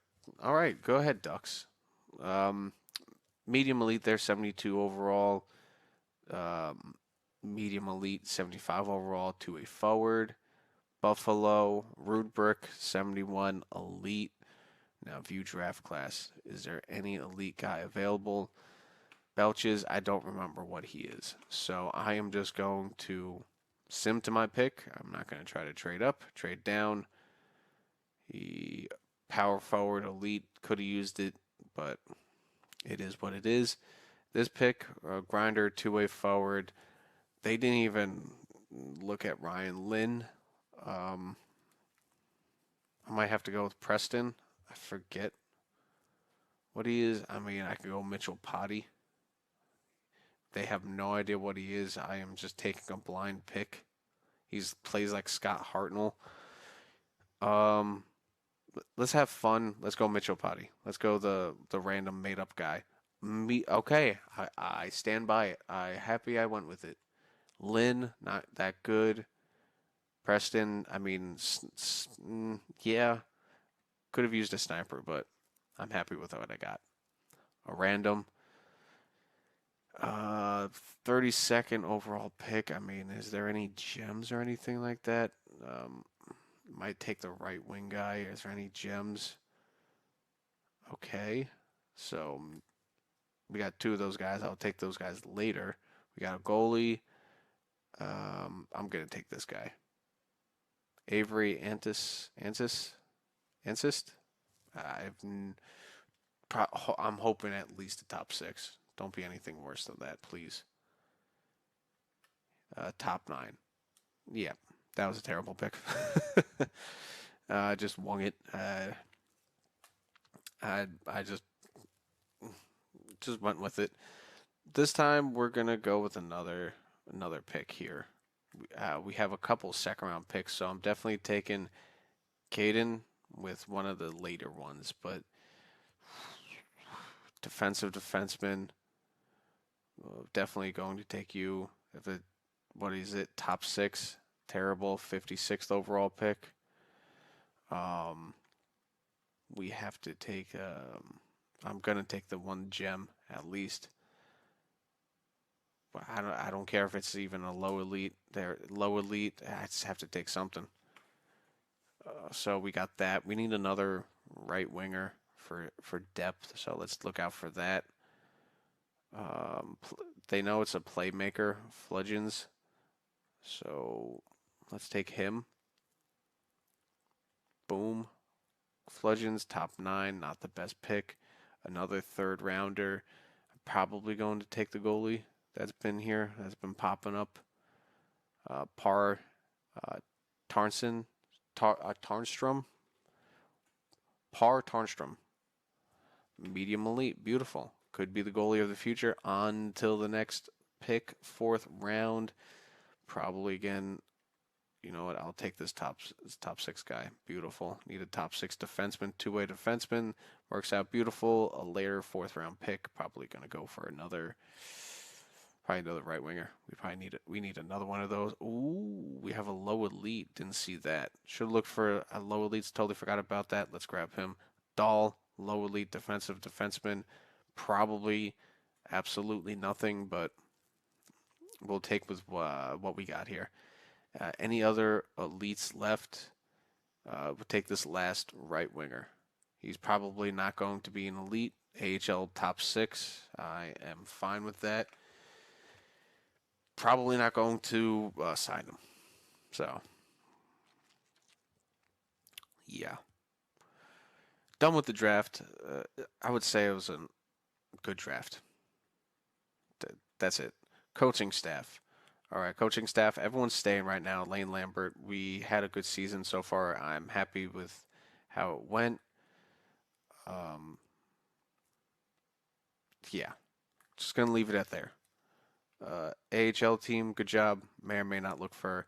all right. Go ahead, Ducks. Um, medium elite there, 72 overall. Um, medium elite, 75 overall. Two-way forward. Buffalo, Rudbrick, 71 elite. Now view draft class. Is there any elite guy available? Belches, I don't remember what he is. So I am just going to sim to my pick. I'm not going to try to trade up, trade down. He power forward elite could have used it, but it is what it is. This pick, grinder, two-way forward. They didn't even look at Ryan Lynn. I might have to go with Preston. I forget what he is. I mean, I could go Mitchell Potty. They have no idea what he is. I am just taking a blind pick. He plays like Scott Hartnell. Let's have fun. Let's go Mitchell Potty. Let's go the random made up guy. Okay, I stand by it. I happy I went with it. Lynn, not that good. Preston, I mean, yeah, could have used a sniper, but I'm happy with what I got. A random. 32nd overall pick. I mean, is there any gems or anything like that? Might take the right wing guy. Is there any gems? Okay. So we got two of those guys. I'll take those guys later. We got a goalie. I'm going to take this guy. Avery Ansist? I'm hoping at least the top 6. Don't be anything worse than that, please. Top 9. Yeah, that was a terrible pick. I just wung it. I just went with it. This time we're gonna go with another pick here. We have a couple second round picks, so I'm definitely taking Caden with one of the later ones, but defensive defenseman, definitely going to take you. What is it? Top 6, terrible 56th overall pick. We have to take. I'm gonna take the one gem at least. But I don't care if it's even a low elite. They're low elite. I just have to take something. So we got that. We need another right winger for depth. So let's look out for that. They know it's a playmaker, Fludgens. So let's take him. Boom. Fludgens, top 9, not the best pick. Another third rounder. I'm probably going to take the goalie that's been here, that's been popping up. Tarnstrom. Tarnstrom. Medium elite. Beautiful. Could be the goalie of the future until the next pick, 4th round. Probably again. You know what? I'll take this top 6 guy. Beautiful. Need a top 6 defenseman, two-way defenseman. Works out beautiful. A later 4th round pick. Probably gonna go for another right winger. We need another one of those. Ooh, we have a low elite. Didn't see that. Should look for a low elite. Totally forgot about that. Let's grab him. Dahl, low elite defensive defenseman. Probably absolutely nothing, but we'll take with what we got here. Any other elites left? We'll take this last right winger. He's probably not going to be an elite. AHL top 6. I am fine with that. Probably not going to sign him. So, yeah. Done with the draft. I would say it was a good draft. That's it. Coaching staff. All right, coaching staff. Everyone's staying right now. Lane Lambert. We had a good season so far. I'm happy with how it went. Yeah, just gonna leave it at there. AHL team, good job. May or may not look for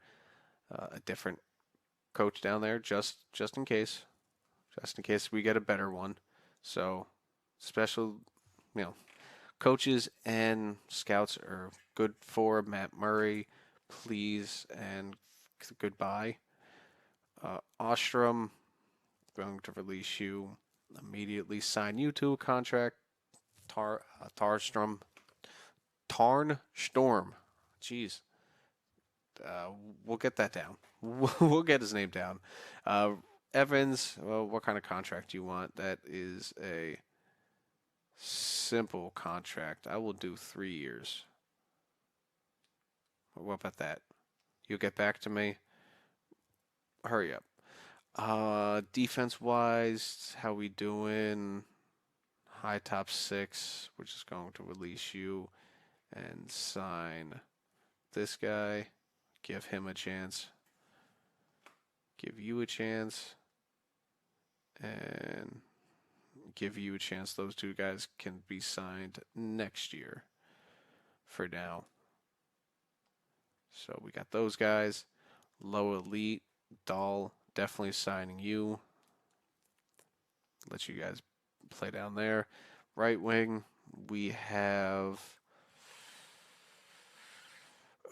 a different coach down there just in case. Just in case we get a better one. So special, you know, coaches and scouts are good for Matt Murray, please and goodbye. Ostrom, going to release you immediately. Sign you to a contract. Tarstrom, Tarn Storm. Jeez, uh, we'll get that down. We'll get his name down. Uh, Evans, well, what kind of contract do you want? That is a simple contract. I will do 3 years. What about that? You'll get back to me. Hurry up. Defense wise, how we doing? High top six. We're just going to release you and sign this guy. Give him a chance. Give you a chance. And give you a chance. Those two guys can be signed next year for now. So we got those guys. Low elite, Dahl, definitely signing you. Let you guys play down there. Right wing, we have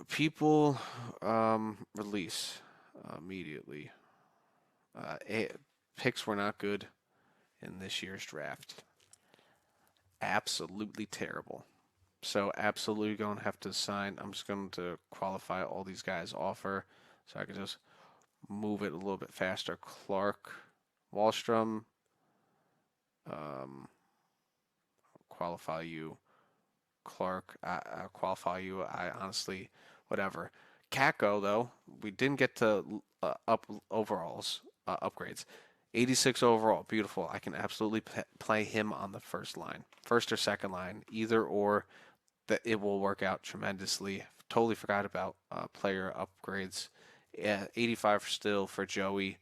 people release immediately. Picks were not good in this year's draft. Absolutely terrible. So absolutely going to have to sign. I'm just going to qualify all these guys' offer so I can just move it a little bit faster. Clark, Wallstrom, qualify you. Clark, I qualify you. I honestly, whatever. Kako, though, we didn't get to up overalls, upgrades. 86 overall, beautiful. I can absolutely play him on the first line, first or second line, either or. That it will work out tremendously. Totally forgot about player upgrades. Yeah, 85 still for Joey.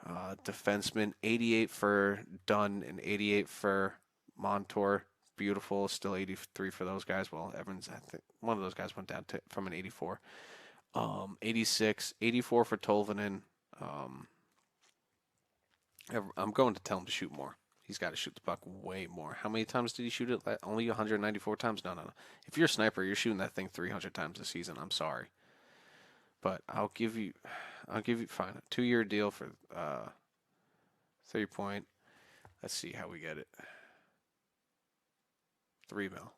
Defenseman, 88 for Dunn and 88 for Montour. Beautiful. Still 83 for those guys. Well, Evans, I think one of those guys went down from an 84. 86, 84 for Tolvanen. I'm going to tell him to shoot more. He's got to shoot the puck way more. How many times did he shoot it? Only 194 times? No. If you're a sniper, you're shooting that thing 300 times a season. I'm sorry. But I'll give you fine, a 2-year deal for 3 point. Let's see how we get it. 3 mil.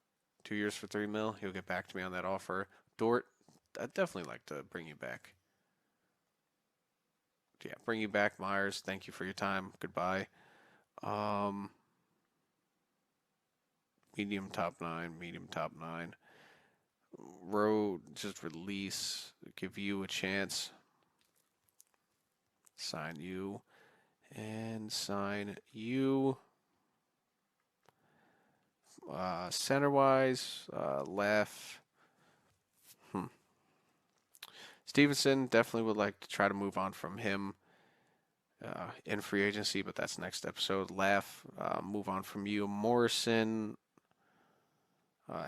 2 years for 3 mil. He'll get back to me on that offer. Dort, I'd definitely like to bring you back. Yeah, bring you back, Myers. Thank you for your time. Goodbye. Medium top 9. Road, just release. Give you a chance. Sign you. And sign you. Center-wise, left. Stevenson, definitely would like to try to move on from him in free agency, but that's next episode. Laugh, move on from you. Morrison,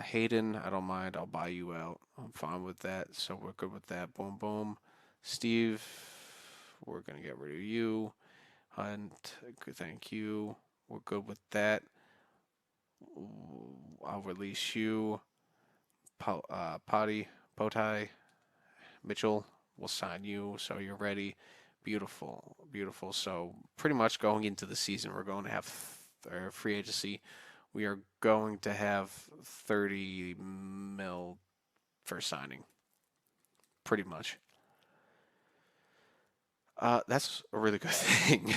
Hayden, I don't mind. I'll buy you out. I'm fine with that. So we're good with that. Boom, boom. Steve, we're going to get rid of you. Hunt, thank you. We're good with that. I'll release you. Potai, Mitchell, we'll sign you so you're ready. Beautiful, beautiful. So pretty much going into the season, we're going to have free agency. We are going to have 30 mil for signing. Pretty much. That's a really good thing.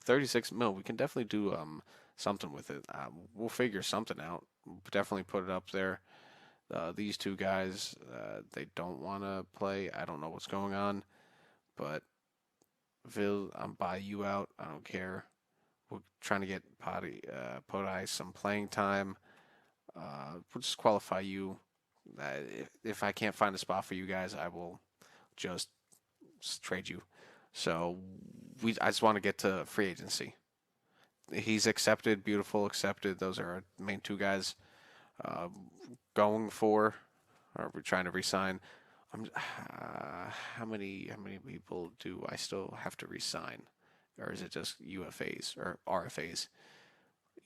36 mil. We can definitely do something with it. We'll figure something out. We'll definitely put it up there. These two guys, they don't want to play. I don't know what's going on, but Vil, I'm buy you out. I don't care. We're trying to get Podai some playing time. We'll just qualify you. If I can't find a spot for you guys, I will just trade you. So I just want to get to free agency. He's accepted, beautiful, accepted. Those are our main two guys going for, or we're trying to resign. how many people do I still have to resign, or is it just UFAs or RFAs?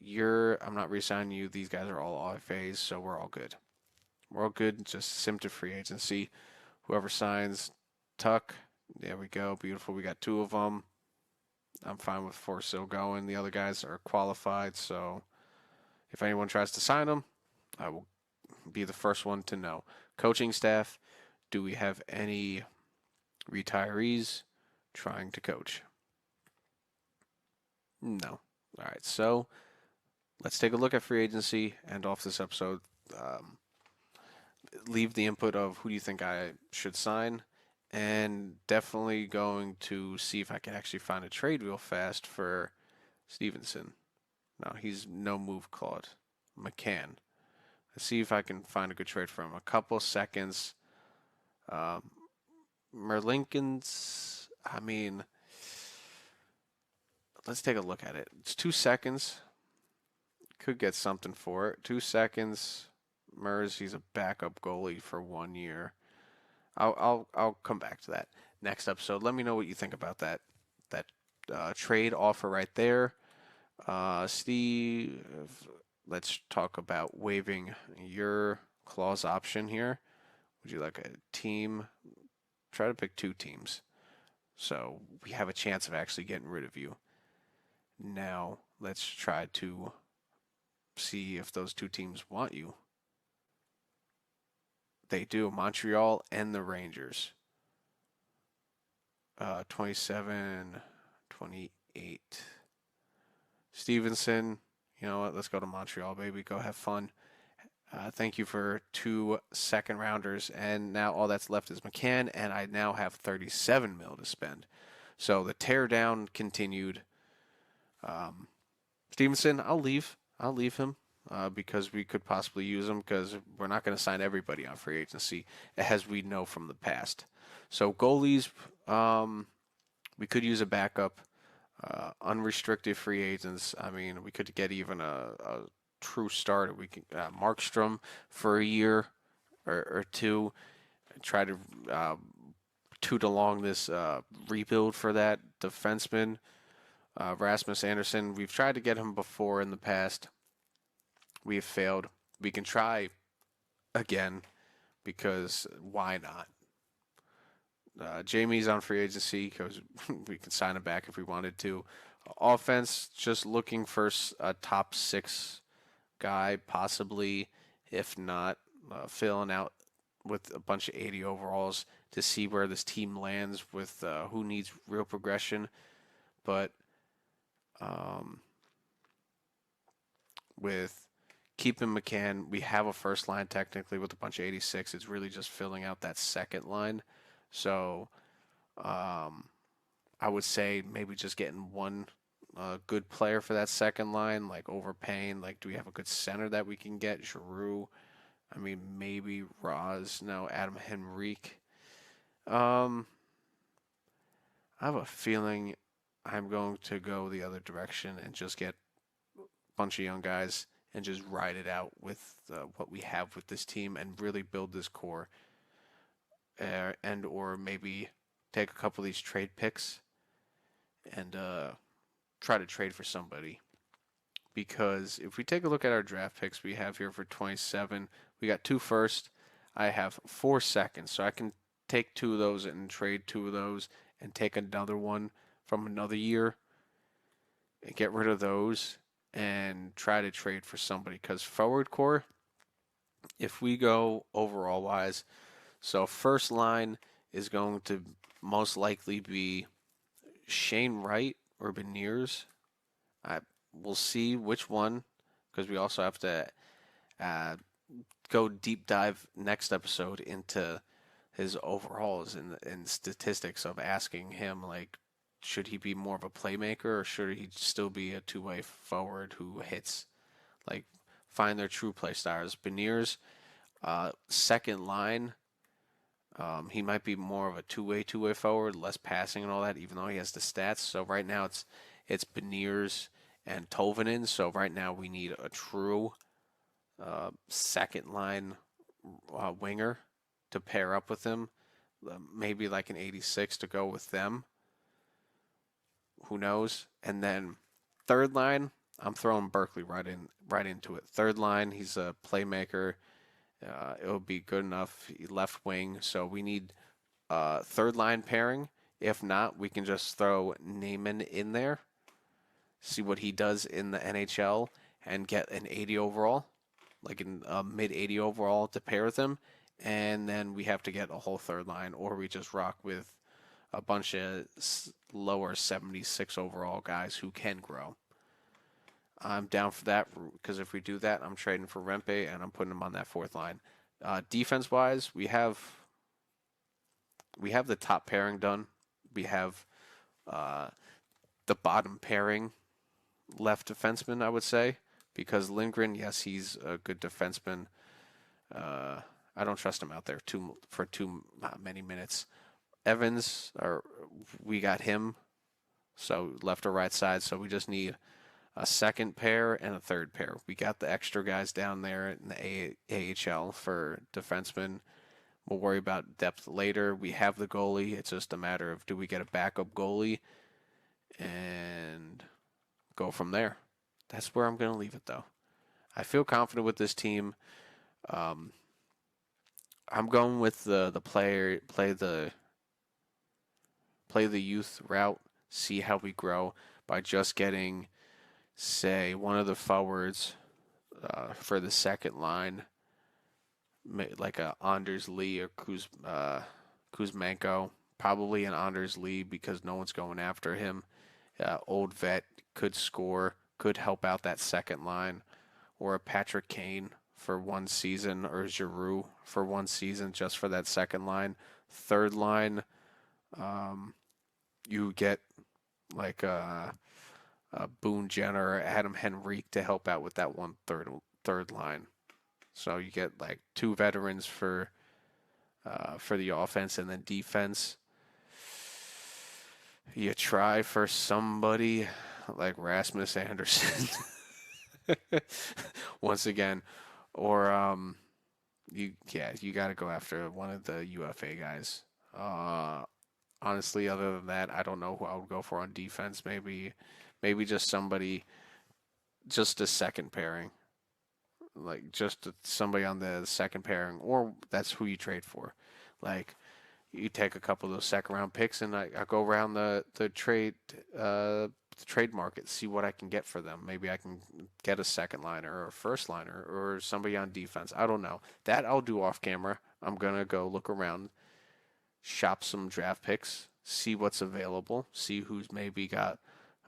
I'm not resigning you. These guys are all RFAs, so we're all good. We're all good. Just sim to free agency. Whoever signs, Tuck. There we go. Beautiful. We got two of them. I'm fine with four still going. The other guys are qualified, so if anyone tries to sign them, I will be the first one to know. Coaching staff, do we have any retirees trying to coach? No. All right, so let's take a look at free agency and off this episode. Um, Leave the input of who do you think I should sign, and definitely going to see if I can actually find a trade real fast for Stevenson. No, he's no move clause. McCann. Let's see if I can find a good trade for him. A couple seconds. Um, Merlinken's. I mean, let's take a look at it. It's 2 seconds. Could get something for it. 2 seconds. Mers, he's a backup goalie for 1 year. I'll come back to that next episode. Let me know what you think about that trade offer right there. Steve, let's talk about waiving your clause option here. Would you like a team? Try to pick two teams, so we have a chance of actually getting rid of you. Now let's try to see if those two teams want you. They do. Montreal and the Rangers. 27, 28. Stevenson, you know what? Let's go to Montreal, baby. Go have fun. Thank you for 2 second rounders. And now all that's left is McCann, and I now have 37 mil to spend. So the teardown continued. Stevenson, I'll leave. I'll leave him because we could possibly use him because we're not going to sign everybody on free agency, as we know from the past. So goalies, we could use a backup. Unrestricted free agents. I mean, we could get even a true starter. We could Markstrom for a year or two, and try to toot along this rebuild for that defenseman. Rasmus Anderson, we've tried to get him before in the past. We have failed. We can try again because why not? Jamie's on free agency because we can sign him back if we wanted to. Offense, just looking for a top six guy, possibly. If not, filling out with a bunch of 80 overalls to see where this team lands with who needs real progression. But with keeping McCann, we have a first line technically with a bunch of 86. It's really just filling out that second line. So I would say maybe just getting one good player for that second line, like overpaying. Like, do we have a good center that we can get? Giroux. I mean, maybe Roz. No, Adam Henrique. I have a feeling I'm going to go the other direction and just get a bunch of young guys and just ride it out with what we have with this team and really build this core. And or maybe take a couple of these trade picks and try to trade for somebody. Because if we take a look at our draft picks we have here for 27, we got 2 first. I have 4 seconds, so I can take 2 of those and trade 2 of those and take another one from another year and get rid of those and try to trade for somebody. Because forward core, if we go overall wise, so first line is going to most likely be Shane Wright or Beniers. We'll see which one because we also have to uh, go deep dive next episode into his overalls and statistics of asking him like should he be more of a playmaker or should he still be a two-way forward who hits like find their true play stars. Beniers second line. He might be more of a two-way forward, less passing and all that, even though he has the stats. So right now it's Beniers and Tolvanen. So right now we need a true second line winger to pair up with him. maybe like an 86 to go with them. Who knows? And then third line, I'm throwing Berkeley right into it. Third line, he's a playmaker. It'll be good enough. Left wing, so we need third line pairing. If not, we can just throw Naaman in there, see what he does in the NHL, and get an 80 overall, like a mid 80 overall to pair with him. And then we have to get a whole third line, or we just rock with a bunch of lower 76 overall guys who can grow. I'm down for that because if we do that, I'm trading for Rempe and I'm putting him on that fourth line. Defense wise, we have the top pairing done. We have the bottom pairing left defenseman, I would say, because Lindgren, yes, he's a good defenseman. I don't trust him out there for too many minutes. Evans, we got him, so left or right side. So we just need a second pair and a third pair. We got the extra guys down there in the AHL for defensemen. We'll worry about depth later. We have the goalie. It's just a matter of do we get a backup goalie and go from there. That's where I'm going to leave it, though. I feel confident with this team. I'm going with the player play the youth route, see how we grow by just getting, say, one of the forwards for the second line, like a Anders Lee or Kuzmenko, probably an Anders Lee because no one's going after him. Old vet could score, could help out that second line, or a Patrick Kane for one season, or Giroux for one season just for that second line. Third line, you get like Boone Jenner or Adam Henrique to help out with that third line. So you get like two veterans for the offense, and then defense. You try for somebody like Rasmus Anderson once again, or you got to go after one of the UFA guys. Honestly, other than that, I don't know who I would go for on defense. Maybe just somebody, just a second pairing, like just somebody on the second pairing, or that's who you trade for. Like you take a couple of those second round picks, and I go around the trade market, see what I can get for them. Maybe I can get a second liner or a first liner or somebody on defense. I don't know. That I'll do off camera. I'm gonna go look around, shop some draft picks, see what's available, see who's maybe got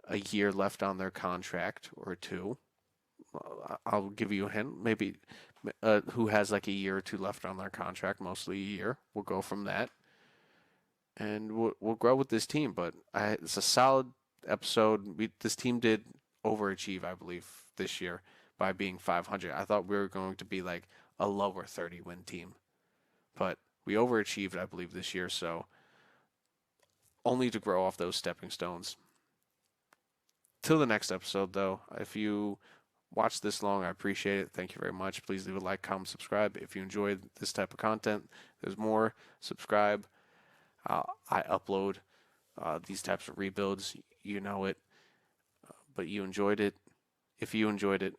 a year left on their contract or two. I'll give you a hint. Maybe who has like a year or two left on their contract, mostly a year. We'll go from that, and we'll grow with this team. But it's a solid episode. This team did overachieve, I believe, this year by being 500. I thought we were going to be like a lower 30 win team, but we overachieved, I believe, this year. So only to grow off those stepping stones. Till the next episode, though, if you watched this long, I appreciate it. Thank you very much. Please leave a like, comment, subscribe. If you enjoyed this type of content, there's more. Subscribe. I upload these types of rebuilds. You know it. But you enjoyed it. If you enjoyed it,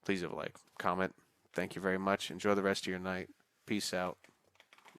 please leave a like, comment. Thank you very much. Enjoy the rest of your night. Peace out.